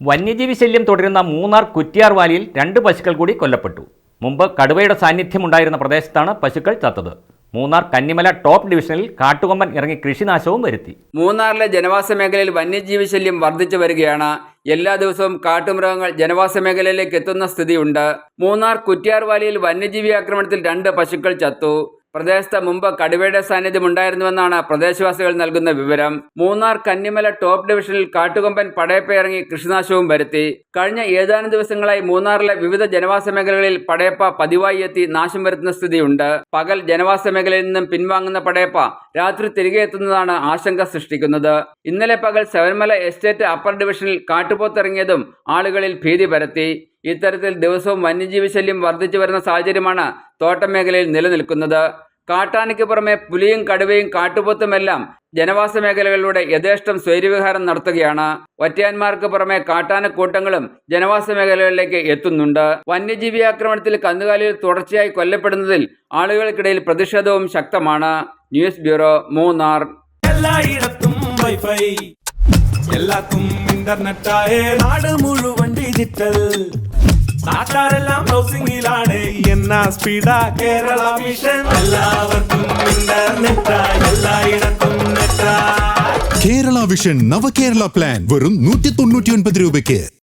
വന്യജീവി ശല്യം തുടരുന്ന മൂന്നാർ കുറ്റിയാർ വാലിയിൽ 2 പശുക്കൾ കൂടി കൊല്ലപ്പെട്ടു. മുമ്പ് കടുവയുടെ സാന്നിധ്യമുണ്ടായിരുന്ന പ്രദേശത്താണ് പശുക്കൾ ചത്തത്. മൂന്നാർ കന്നിമല ടോപ്പ് ഡിവിഷനിൽ കാട്ടുകൊമ്പൻ ഇറങ്ങി കൃഷിനാശവും വരുത്തി. മൂന്നാറിലെ ജനവാസ മേഖലയിൽ വന്യജീവി ശല്യം വർദ്ധിച്ചു വരികയാണ്. എല്ലാ ദിവസവും കാട്ടുമൃഗങ്ങൾ ജനവാസ മേഖലയിലേക്ക് എത്തുന്ന സ്ഥിതിയുണ്ട്. മൂന്നാർ കുറ്റിയാർ വാലിയിൽ വന്യജീവി ആക്രമണത്തിൽ 2 പശുക്കൾ ചത്തു. പ്രദേശത്ത് മുമ്പ് കടുവയുടെ സാന്നിധ്യം ഉണ്ടായിരുന്നുവെന്നാണ് പ്രദേശവാസികൾ നൽകുന്ന വിവരം. മൂന്നാർ കന്നിമല ടോപ്പ് ഡിവിഷനിൽ കാട്ടുകൊമ്പൻ പടയപ്പ ഇറങ്ങി കൃഷിനാശവും വരുത്തി. കഴിഞ്ഞ ഏതാനും ദിവസങ്ങളായി മൂന്നാറിലെ വിവിധ ജനവാസ മേഖലകളിൽ പടയപ്പ പതിവായി എത്തി നാശം വരുത്തുന്ന സ്ഥിതിയുണ്ട്. പകൽ ജനവാസ മേഖലയിൽ നിന്നും പിൻവാങ്ങുന്ന പടയപ്പ രാത്രി തിരികെ എത്തുന്നതാണ് ആശങ്ക സൃഷ്ടിക്കുന്നത്. ഇന്നലെ പകൽ ശബരിമല എസ്റ്റേറ്റ് അപ്പർ ഡിവിഷനിൽ കാട്ടുപോത്തിറങ്ങിയതും ആളുകളിൽ ഭീതി പരത്തി. ഇത്തരത്തിൽ ദിവസവും വന്യജീവി ശല്യം വർദ്ധിച്ചു വരുന്ന സാഹചര്യമാണ് തോട്ടം മേഖലയിൽ നിലനിൽക്കുന്നത്. കാട്ടാനയ്ക്ക് പുറമെ പുലിയും കടുവയും കാട്ടുപോത്തുമെല്ലാം ജനവാസ മേഖലകളിലൂടെ യഥേഷ്ടം സ്വൈര്യവിഹാരം നടത്തുകയാണ്. ഒറ്റയാന്മാർക്ക് പുറമെ കാട്ടാനക്കൂട്ടങ്ങളും ജനവാസ മേഖലകളിലേക്ക് എത്തുന്നുണ്ട്. വന്യജീവി ആക്രമണത്തിൽ കന്നുകാലികൾ തുടർച്ചയായി കൊല്ലപ്പെടുന്നതിൽ ആളുകൾക്കിടയിൽ പ്രതിഷേധവും ശക്തമാണ്. News bureau, Munnar. എല്ലായിടത്തും വൈഫൈ, എല്ലാത്തും ഇന്റർനെറ്റായേ, നാട് മുഴുവൻ ഡിജിറ്റൽ. നാട്ടാരെല്ലാം ബ്രൗസിംഗിലാണ്. എന്നാ സ്പീഡാ കേരള വിഷൻ. എല്ലാവർക്കും ഇന്റർനെറ്റാ, എല്ലായിടത്തും നെറ്റാ. കേരള വിഷൻ നവകേരള പ്ലാൻ വെറും 199 രൂപയ്ക്ക്.